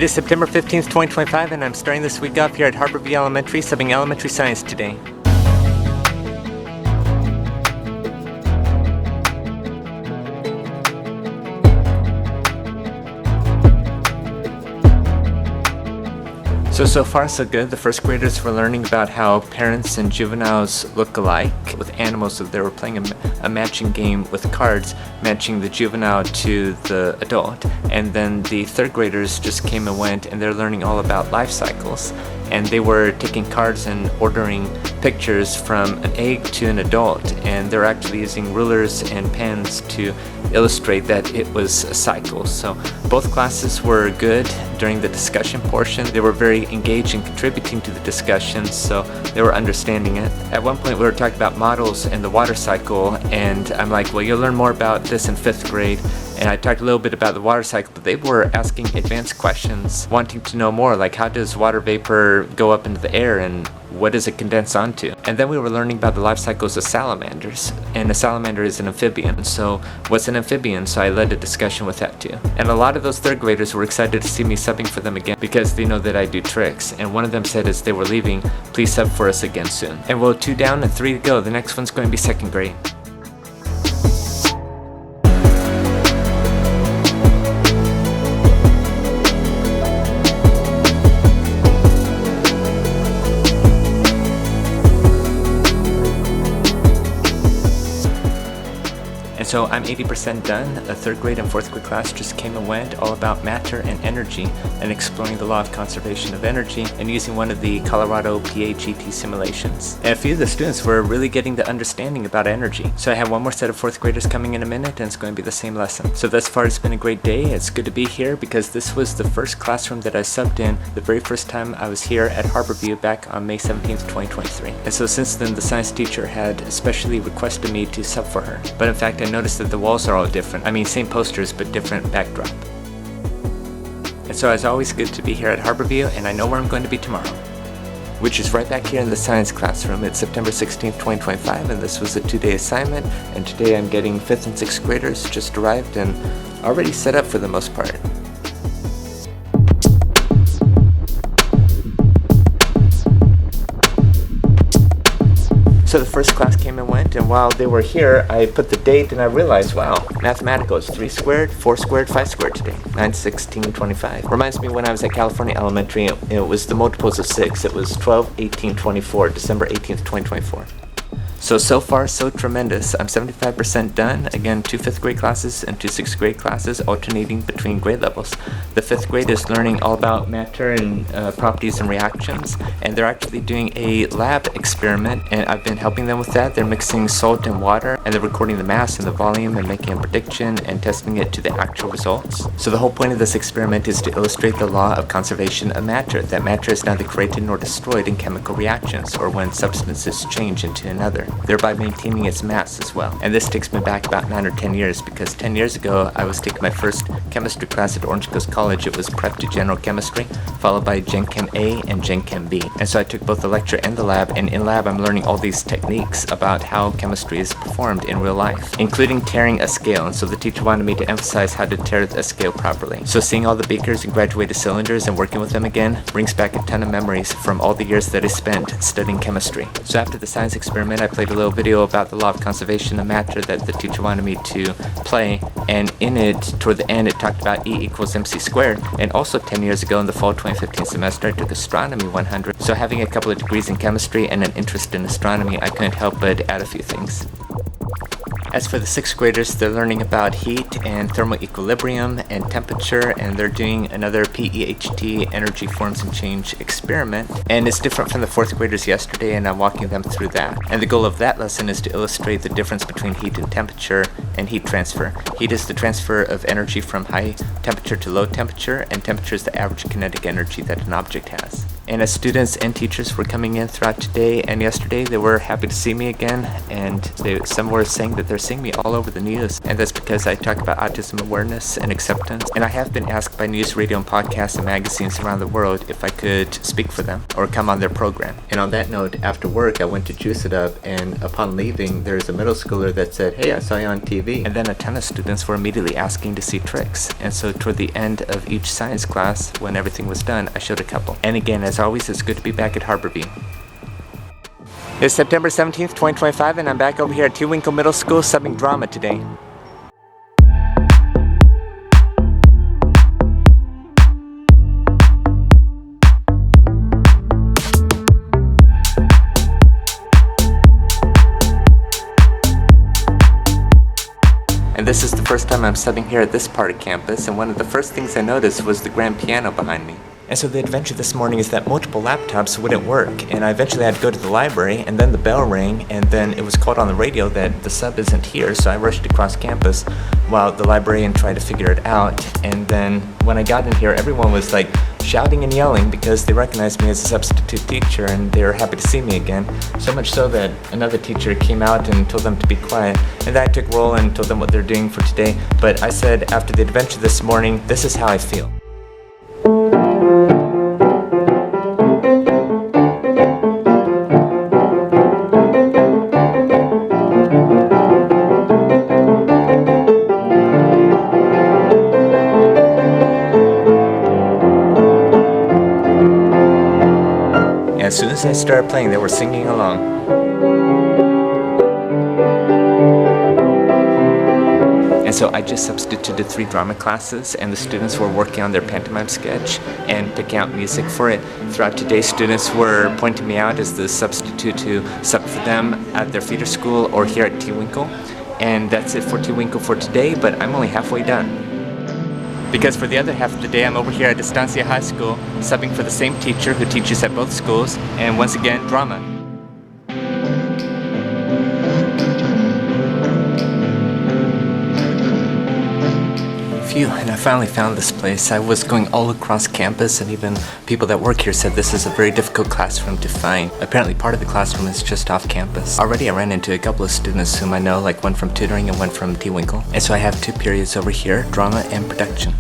It is September 15th, 2025, and I'm starting this week off here at Harborview Elementary, subbing elementary science today. So far so good. The first graders were learning about how parents and juveniles look alike with animals, so they were playing a matching game with cards, matching the juvenile to the adult. And then the third graders just came and went, and they're learning all about life cycles. And they were taking cards and ordering pictures from an egg to an adult, and they're actually using rulers and pens to illustrate that it was a cycle. So both classes were good during the discussion portion. They were very engaged in contributing to the discussions, so they were understanding it. At one point we were talking about models and the water cycle, and I'm like, well, you'll learn more about this in 5th grade. And I talked a little bit about the water cycle, but they were asking advanced questions, wanting to know more, like how does water vapor go up into the air and what does it condense onto? And then we were learning about the life cycles of salamanders, and a salamander is an amphibian. So what's an amphibian? So I led a discussion with that too. And a lot of those third graders were excited to see me subbing for them again because they know that I do tricks. And one of them said as they were leaving, please sub for us again soon. And we'll 2 down and 3 to go. The next one's going to be 2nd grade. And so I'm 80% done. A 3rd grade and 4th grade class just came and went, all about matter and energy and exploring the law of conservation of energy and using one of the Colorado PHET simulations. And a few of the students were really getting the understanding about energy. So I have one more set of 4th graders coming in a minute, and it's going to be the same lesson. So thus far it's been a great day. It's good to be here because this was the first classroom that I subbed in the very first time I was here at Harborview back on May 17th, 2023. And so since then the science teacher had especially requested me to sub for her. But in fact I noticed that the walls are all different. I mean, same posters, but different backdrop. And so it's always good to be here at Harborview, and I know where I'm going to be tomorrow, which is right back here in the science classroom. It's September 16th, 2025, and this was a 2-day assignment, and today I'm getting 5th and 6th graders just arrived and already set up for the most part. So the first class came and went, and while they were here, I put the date and I realized, wow, mathematical is 3 squared, 4 squared, 5 squared today. 9, 16, 25. Reminds me when I was at California Elementary, it was the multiples of 6. It was 12, 18, 24, December 18th, 2024. So far, so tremendous. I'm 75% done. Again, 2 5th grade classes and 2 6th grade classes, alternating between grade levels. The 5th grade is learning all about matter and properties and reactions, and they're actually doing a lab experiment, and I've been helping them with that. They're mixing salt and water, and they're recording the mass and the volume and making a prediction and testing it to the actual results. So the whole point of this experiment is to illustrate the law of conservation of matter, that matter is neither created nor destroyed in chemical reactions or when substances change into another, thereby maintaining its mass as well. And this takes me back about 9 or 10 years, because 10 years ago I was taking my first chemistry class at Orange Coast College. It was Prep to General Chemistry, followed by Gen Chem A and Gen Chem B. And so I took both the lecture and the lab, and in lab I'm learning all these techniques about how chemistry is performed in real life, including tearing a scale. And so the teacher wanted me to emphasize how to tear a scale properly. So seeing all the beakers and graduated cylinders and working with them again brings back a ton of memories from all the years that I spent studying chemistry. So after the science experiment, I played a little video about the law of conservation of matter that the teacher wanted me to play, and in it, toward the end, it talked about E equals mc squared. And also 10 years ago in the fall 2015 semester, I took Astronomy 100. So having a couple of degrees in chemistry and an interest in astronomy, I couldn't help but add a few things. As for the 6th graders, they're learning about heat and thermal equilibrium and temperature, and they're doing another PEHT, energy forms and change experiment. And it's different from the 4th graders yesterday, and I'm walking them through that. And the goal of that lesson is to illustrate the difference between heat and temperature and heat transfer. Heat is the transfer of energy from high temperature to low temperature, and temperature is the average kinetic energy that an object has. And as students and teachers were coming in throughout today and yesterday, they were happy to see me again, and some were saying that they're seeing me all over the news, and that's because I talk about autism awareness and acceptance. And I have been asked by news, radio, and podcasts and magazines around the world if I could speak for them or come on their program. And on that note, after work, I went to juice it up, and upon leaving, there's a middle schooler that said, "Hey, I saw you on TV." And then a ton of students were immediately asking to see tricks. And so toward the end of each science class, when everything was done, I showed a couple. And again, as always, it's good to be back at Harborview. It's September 17th, 2025, and I'm back over here at TeWinkle Middle School subbing drama today. And this is the first time I'm subbing here at this part of campus, and one of the first things I noticed was the grand piano behind me. And so the adventure this morning is that multiple laptops wouldn't work, and I eventually had to go to the library, and then the bell rang, and then it was called on the radio that the sub isn't here, so I rushed across campus while the librarian tried to figure it out. And then when I got in here, everyone was like shouting and yelling because they recognized me as a substitute teacher and they were happy to see me again. So much so that another teacher came out and told them to be quiet, and then I took roll and told them what they're doing for today. But I said, after the adventure this morning, this is how I feel. As soon as I started playing, they were singing along. And so I just substituted 3 drama classes, and the students were working on their pantomime sketch and picking out music for it. Throughout today, students were pointing me out as the substitute to sub for them at their feeder school or here at TeWinkle. And that's it for TeWinkle for today, but I'm only halfway done. Because for the other half of the day, I'm over here at Estancia High School, subbing for the same teacher who teaches at both schools, and once again, drama. Phew, and I finally found this place. I was going all across campus, and even people that work here said this is a very difficult classroom to find. Apparently part of the classroom is just off campus. Already I ran into a couple of students whom I know, like one from tutoring and one from TeWinkle. And so I have 2 periods over here, drama and production.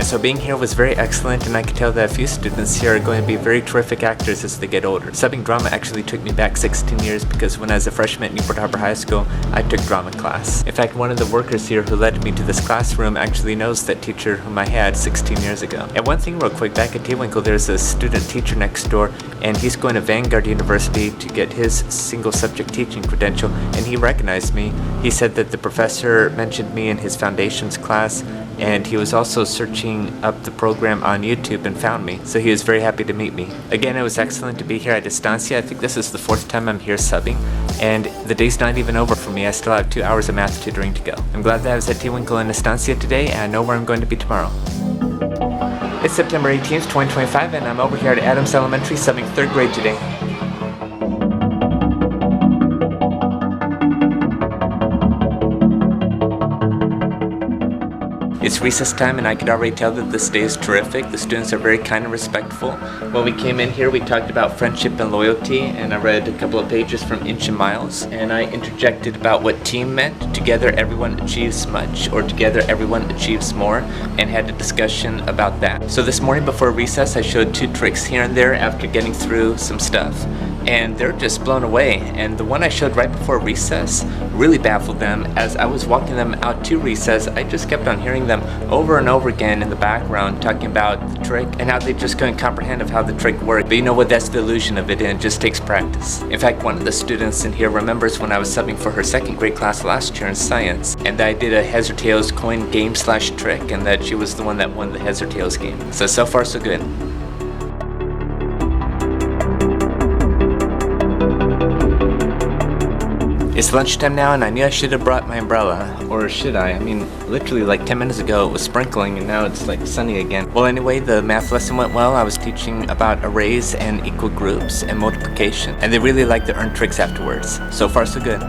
So being here was very excellent, and I could tell that a few students here are going to be very terrific actors as they get older. Subbing drama actually took me back 16 years because when I was a freshman at Newport Harbor High School, I took drama class. In fact, one of the workers here who led me to this classroom actually knows that teacher whom I had 16 years ago. And one thing real quick, back at TeWinkle, there's a student teacher next door, and he's going to Vanguard University to get his single subject teaching credential, and he recognized me. He said that the professor mentioned me in his foundations class, and he was also searching up the program on YouTube and found me, so he was very happy to meet me. Again, it was excellent to be here at Estancia. I think this is the 4th time I'm here subbing, and the day's not even over for me. I still have 2 hours of math tutoring to go. I'm glad that I was at TeWinkle in Estancia today, and I know where I'm going to be tomorrow. It's September 18th, 2025, and I'm over here at Adams Elementary subbing 3rd grade today. It's recess time, and I could already tell that this day is terrific. The students are very kind and respectful. When we came in here, we talked about friendship and loyalty, and I read a couple of pages from Inch and Miles, and I interjected about what team meant. Together everyone achieves much, or together everyone achieves more, and had a discussion about that. So this morning before recess, I showed 2 tricks here and there after getting through some stuff, and they're just blown away. And the one I showed right before recess really baffled them. As I was walking them out to recess, I just kept on hearing them over and over again in the background talking about the trick and how they just couldn't comprehend of how the trick worked. But you know what, that's the illusion of it, and it just takes practice. In fact, one of the students in here remembers when I was subbing for her 2nd grade class last year in science, and I did a heads or tails coin game / trick, and that she was the one that won the heads or tails game. So far so good. It's lunchtime now, and I knew I should have brought my umbrella. Or should I? I mean, literally like 10 minutes ago it was sprinkling, and now it's like sunny again. Well, anyway, the math lesson went well. I was teaching about arrays and equal groups and multiplication, and they really liked the earned tricks afterwards. So far so good.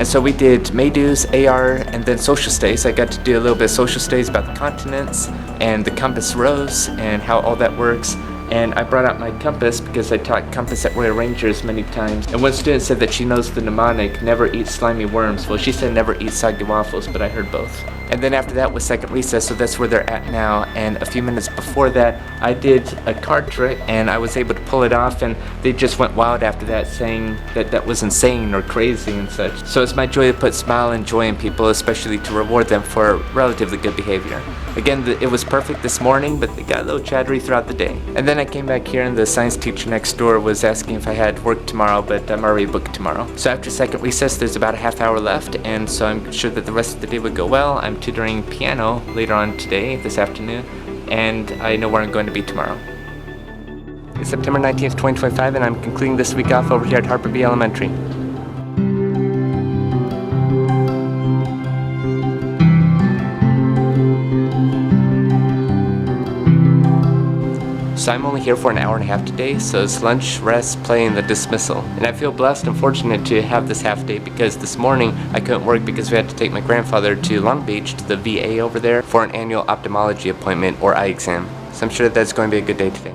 And so we did May-Dos, AR, and then social studies. I got to do a little bit of social studies about the continents and the compass rose and how all that works. And I brought out my compass because I taught compass at Royal Rangers many times. And one student said that she knows the mnemonic, never eat slimy worms. Well, she said never eat soggy waffles, but I heard both. And then after that was second recess, so that's where they're at now. And a few minutes before that, I did a card trick and I was able to pull it off, and they just went wild after that, saying that that was insane or crazy and such. So it's my joy to put smile and joy in people, especially to reward them for relatively good behavior. Again, it was perfect this morning, but they got a little chattery throughout the day. And then I came back here and the science teacher next door was asking if I had work tomorrow, but I'm already booked tomorrow. So after second recess, there's about a half hour left, and so I'm sure that the rest of the day would go well. I'm tutoring piano later on today, this afternoon, and I know where I'm going to be tomorrow. It's September 19th, 2025, and I'm concluding this week off over here at Harper B Elementary. So I'm only here for an hour and a half today, so it's lunch, rest, play, and the dismissal. And I feel blessed and fortunate to have this half day because this morning I couldn't work because we had to take my grandfather to Long Beach to the VA over there for an annual ophthalmology appointment or eye exam. So I'm sure that's going to be a good day today.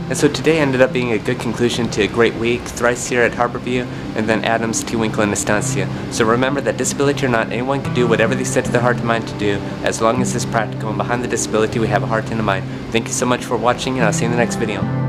And so today ended up being a good conclusion to a great week, thrice here at Harborview, and then Adams, TeWinkle, and Estancia. So remember that disability or not, anyone can do whatever they set to their heart and mind to do, as long as it's practical, and behind the disability we have a heart and a mind. Thank you so much for watching, and I'll see you in the next video.